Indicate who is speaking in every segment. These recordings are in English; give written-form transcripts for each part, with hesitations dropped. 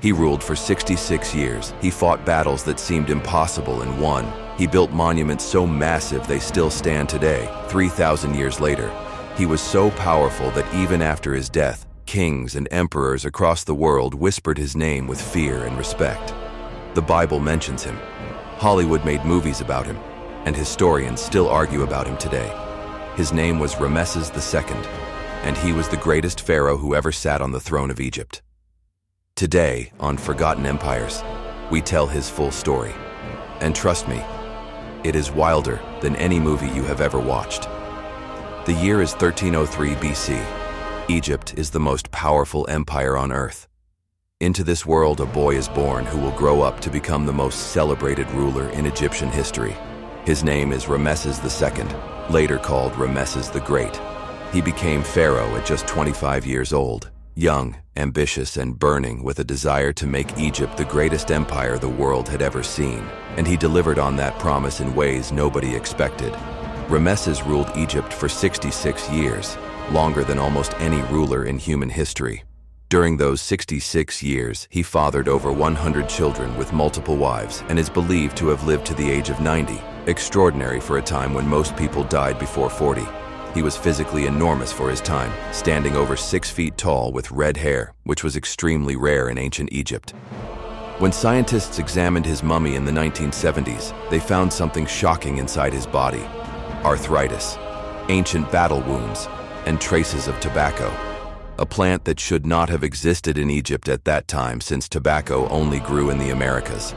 Speaker 1: He ruled for 66 years. He fought battles that seemed impossible and won. He built monuments so massive they still stand today, 3,000 years later. He was so powerful that even after his death, kings and emperors across the world whispered his name with fear and respect. The Bible mentions him. Hollywood made movies about him, and historians still argue about him today. His name was Ramesses II, and he was the greatest pharaoh who ever sat on the throne of Egypt. Today, on Forgotten Empires, we tell his full story. And trust me, it is wilder than any movie you have ever watched. The year is 1303 BC. Egypt is the most powerful empire on earth. Into this world, a boy is born who will grow up to become the most celebrated ruler in Egyptian history. His name is Ramesses II, later called Ramesses the Great. He became pharaoh at just 25 years old, young, ambitious, and burning with a desire to make Egypt the greatest empire the world had ever seen, and he delivered on that promise in ways nobody expected. Ramesses ruled Egypt for 66 years, longer than almost any ruler in human history. During those 66 years, he fathered over 100 children with multiple wives and is believed to have lived to the age of 90, extraordinary for a time when most people died before 40. He was physically enormous for his time, standing over 6 feet tall with red hair, which was extremely rare in ancient Egypt. When scientists examined his mummy in the 1970s, they found something shocking inside his body: arthritis, ancient battle wounds, and traces of tobacco, a plant that should not have existed in Egypt at that time since tobacco only grew in the Americas.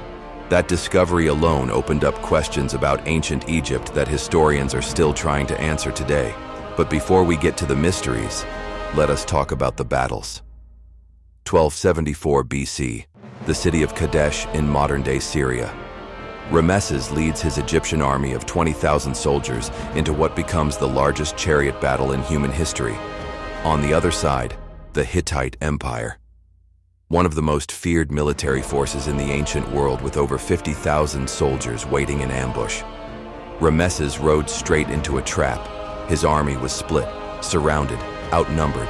Speaker 1: That discovery alone opened up questions about ancient Egypt that historians are still trying to answer today. But before we get to the mysteries, let us talk about the battles. 1274 BC, the city of Kadesh in modern-day Syria. Ramesses leads his Egyptian army of 20,000 soldiers into what becomes the largest chariot battle in human history. On the other side, the Hittite Empire. One of the most feared military forces in the ancient world, with over 50,000 soldiers waiting in ambush. Ramesses rode straight into a trap. His army was split, surrounded, outnumbered.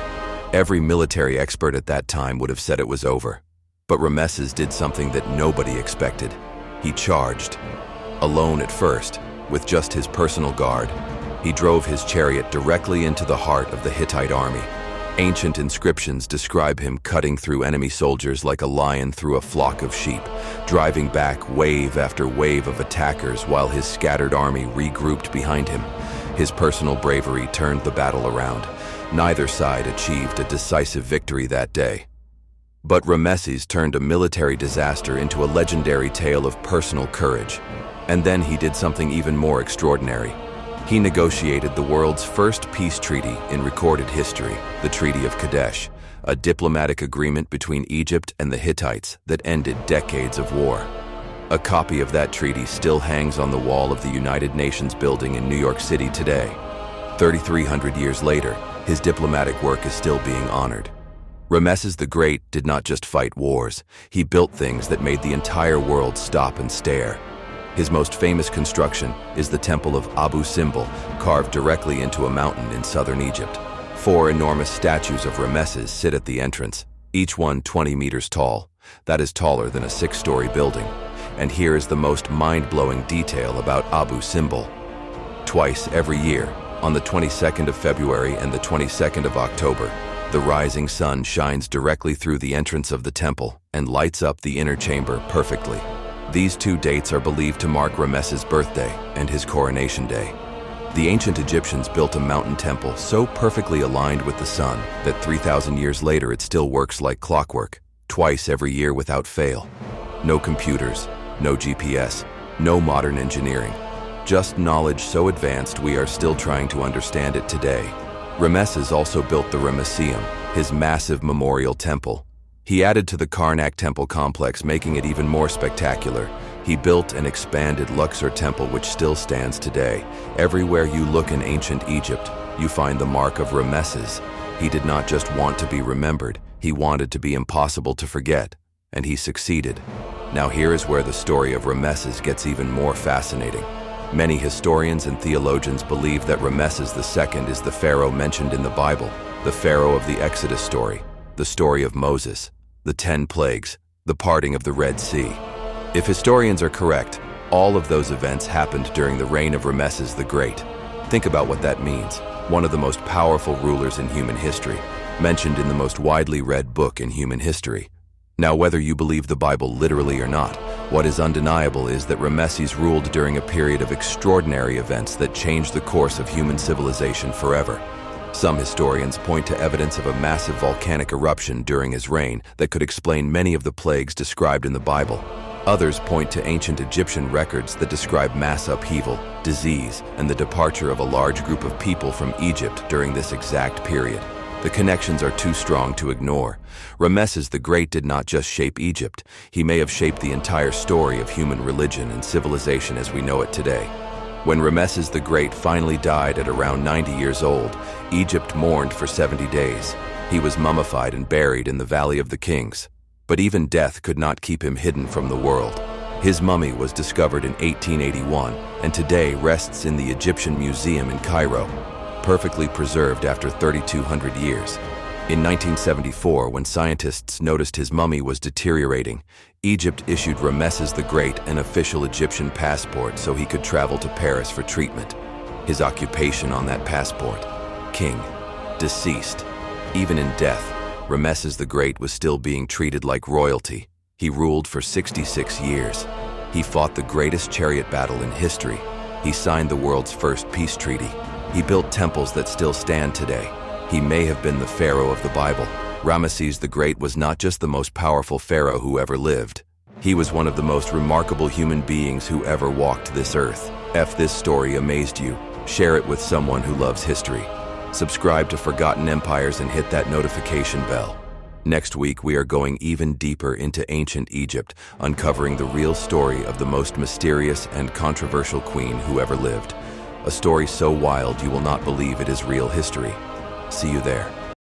Speaker 1: Every military expert at that time would have said it was over. But Ramesses did something that nobody expected. He charged. Alone at first, with just his personal guard, he drove his chariot directly into the heart of the Hittite army. Ancient inscriptions describe him cutting through enemy soldiers like a lion through a flock of sheep, driving back wave after wave of attackers while his scattered army regrouped behind him. His personal bravery turned the battle around. Neither side achieved a decisive victory that day. But Ramesses turned a military disaster into a legendary tale of personal courage. And then he did something even more extraordinary. He negotiated the world's first peace treaty in recorded history, the Treaty of Kadesh, a diplomatic agreement between Egypt and the Hittites that ended decades of war. A copy of that treaty still hangs on the wall of the United Nations building in New York City today. 3,300 years later, his diplomatic work is still being honored. Ramesses the Great did not just fight wars, he built things that made the entire world stop and stare. His most famous construction is the Temple of Abu Simbel, carved directly into a mountain in southern Egypt. 4 enormous statues of Ramesses sit at the entrance, each one 20 meters tall. That is taller than a 6-story building. And here is the most mind-blowing detail about Abu Simbel. Twice every year, on the 22nd of February and the 22nd of October, the rising sun shines directly through the entrance of the temple and lights up the inner chamber perfectly. These 2 dates are believed to mark Ramesses' birthday and his coronation day. The ancient Egyptians built a mountain temple so perfectly aligned with the sun that 3,000 years later it still works like clockwork, twice every year without fail. No computers, no GPS, no modern engineering. Just knowledge so advanced we are still trying to understand it today. Ramesses also built the Ramesseum, his massive memorial temple. He added to the Karnak temple complex, making it even more spectacular. He built and expanded Luxor Temple, which still stands today. Everywhere you look in ancient Egypt, you find the mark of Ramesses. He did not just want to be remembered, he wanted to be impossible to forget, and he succeeded. Now here is where the story of Ramesses gets even more fascinating. Many historians and theologians believe that Ramesses II is the pharaoh mentioned in the Bible, the pharaoh of the Exodus story, the story of Moses, the 10 plagues, the parting of the Red Sea. If historians are correct, all of those events happened during the reign of Ramesses the Great. Think about what that means. One of the most powerful rulers in human history, mentioned in the most widely read book in human history. Now, whether you believe the Bible literally or not, what is undeniable is that Ramesses ruled during a period of extraordinary events that changed the course of human civilization forever. Some historians point to evidence of a massive volcanic eruption during his reign that could explain many of the plagues described in the Bible. Others point to ancient Egyptian records that describe mass upheaval, disease, and the departure of a large group of people from Egypt during this exact period. The connections are too strong to ignore. Ramesses the Great did not just shape Egypt. He may have shaped the entire story of human religion and civilization as we know it today. When Ramesses the Great finally died at around 90 years old, Egypt mourned for 70 days. He was mummified and buried in the Valley of the Kings. But even death could not keep him hidden from the world. His mummy was discovered in 1881 and today rests in the Egyptian Museum in Cairo, perfectly preserved after 3,200 years. In 1974, when scientists noticed his mummy was deteriorating, Egypt issued Ramesses the Great an official Egyptian passport so he could travel to Paris for treatment. His occupation on that passport: king, deceased. Even in death, Ramesses the Great was still being treated like royalty. He ruled for 66 years. He fought the greatest chariot battle in history. He signed the world's first peace treaty. He built temples that still stand today. He may have been the Pharaoh of the Bible. Ramesses the Great was not just the most powerful pharaoh who ever lived. He was one of the most remarkable human beings who ever walked this earth. If this story amazed you, share it with someone who loves history. Subscribe to Forgotten Empires and hit that notification bell. Next week, we are going even deeper into ancient Egypt, uncovering the real story of the most mysterious and controversial queen who ever lived. A story so wild you will not believe it is real history. See you there.